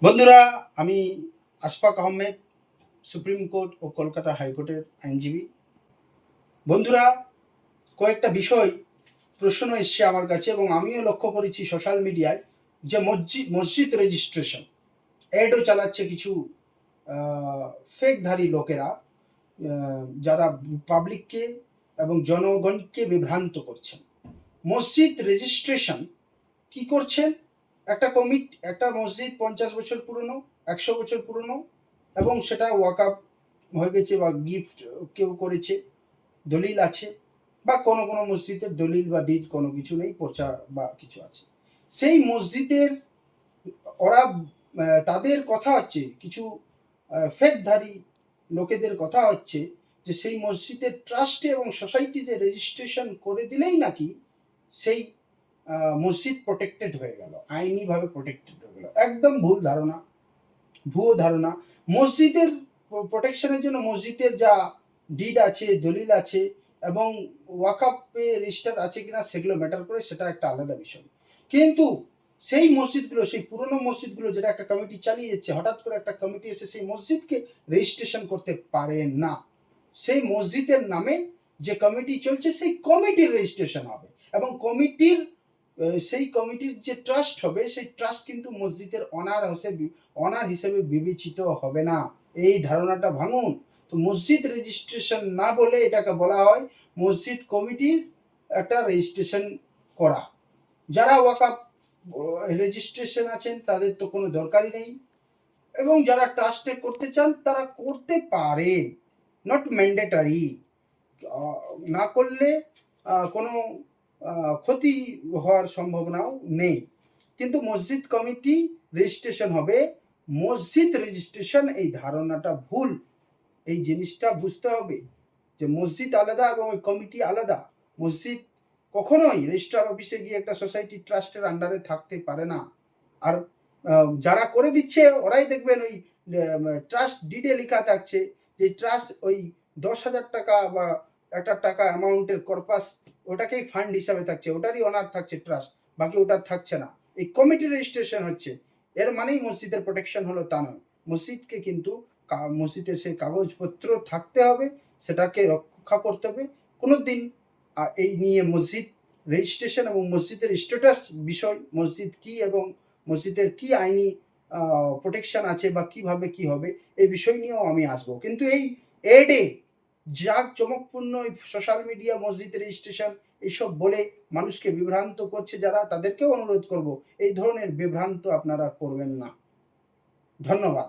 বন্ধুরা, আমি Ashfaq Ahmed, supreme court ও কলকাতা হাইকোর্টের আইনজীবী। বন্ধুরা, কয়েকটা বিষয় প্রশ্ন এসছে আমার কাছে এবং আমিও লক্ষ্য করেছি সোশ্যাল মিডিয়ায় যে মসজিদ রেজিস্ট্রেশন অ্যাডও চালাচ্ছে কিছু ফেকধারী লোকেরা, যারা পাবলিককে এবং জনগণকে বিভ্রান্ত করছেন। মসজিদ রেজিস্ট্রেশন কি করছেন? একটা মসজিদ 50 বছর পুরনো, 100 বছর পুরনো, এবং সেটা ওয়াকআপ হয়ে গেছে বা গিফট কেউ করেছে, দলিল আছে, বা কোনো কোনো মসজিদের দলিল বা ডিড কোনো কিছু নেই, পর্চা বা কিছু আছে। সেই মসজিদের ওরা তাদের কথা হচ্ছে, কিছু ফেকধারী লোকেদের কথা হচ্ছে যে সেই মসজিদের ট্রাস্টে এবং সোসাইটিতে রেজিস্ট্রেশন করে দিলেই নাকি সেই মসজিদ প্রোটেক্টেড হয়ে গেল, আইনিভাবে প্রোটেক্টেড হয়ে গেল। একদম ভুয়ো ধারণা। মসজিদের প্রোটেকশনের জন্য মসজিদের যা ডিড আছে, দলিল আছে এবং ওয়াকআপে রেজিস্টার আছে কিনা সেগুলো ম্যাটার করে, সেটা একটা আলাদা বিষয়। কিন্তু সেই মসজিদগুলো, সেই পুরনো মসজিদগুলো যেটা একটা কমিটি চালিয়ে যাচ্ছে, হঠাৎ করে একটা কমিটি এসে সেই মসজিদকে রেজিস্ট্রেশন করতে পারে না। সেই মসজিদের নামে যে কমিটি চলছে সেই কমিটির রেজিস্ট্রেশন হবে, এবং সেই কমিটির যে ট্রাস্ট হবে সেই ট্রাস্ট কিন্তু মসজিদের অনার হিসেবে বিবেচিত হবে না। এই ধারণাটা ভাঙুন। তো মসজিদ রেজিস্ট্রেশন না বলে এটাকে বলা হয় মসজিদ কমিটির একটা রেজিস্ট্রেশন করা। যারা ওয়াকআপ রেজিস্ট্রেশন আছেন তাদের তো কোনো দরকারই নেই, এবং যারা ট্রাস্টে করতে চান তারা করতে পারে, নট ম্যান্ডেটারি। না করলে কোনো ক্ষতি হওয়ার সম্ভাবনাও নেই। কিন্তু মসজিদ কমিটি রেজিস্ট্রেশন হবে, মসজিদ রেজিস্ট্রেশন এই ধারণাটা ভুল। এই জিনিসটা বুঝতে হবে যে মসজিদ আলাদা এবং ওই কমিটি আলাদা। মসজিদ কখনোই রেজিস্ট্রার অফিসে গিয়ে একটা সোসাইটি ট্রাস্টের আন্ডারে থাকতে পারে না। আর যারা করে দিচ্ছে ওরাই দেখবেন ওই ট্রাস্ট ডিডে লেখা থাকছে যে ট্রাস্ট ওই 10,000 টাকা বা একটা টাকা অ্যামাউন্টের কর্পাস, ওটাকেই ফান্ড হিসাবে থাকছে, ওটারই অনার থাকছে ট্রাস্ট, বাকি ওটার থাকছে না। এই কমিটি রেজিস্ট্রেশন হচ্ছে, এর মানেই মসজিদের প্রোটেকশন হলো তা নয়। মসজিদকে কিন্তু মসজিদের সেই কাগজপত্র থাকতে হবে, সেটাকে রক্ষা করতে হবে। কোনো দিন এই নিয়ে মসজিদ রেজিস্ট্রেশন এবং মসজিদের স্ট্যাটাস বিষয়, মসজিদ কি এবং মসজিদের কি আইনি প্রোটেকশন আছে বা কিভাবে কি হবে, এই বিষয় নিয়েও আমি আসবো। কিন্তু এই এডে চমকপূর্ণ সোশ্যাল মিডিয়া মসজিদ রেজিস্ট্রেশন এইসব বলে মানুষকে বিভ্রান্ত করছে যারা, তাদেরকেও অনুরোধ করব এই ধরনের বিভ্রান্ত আপনারা করবেন না। ধন্যবাদ।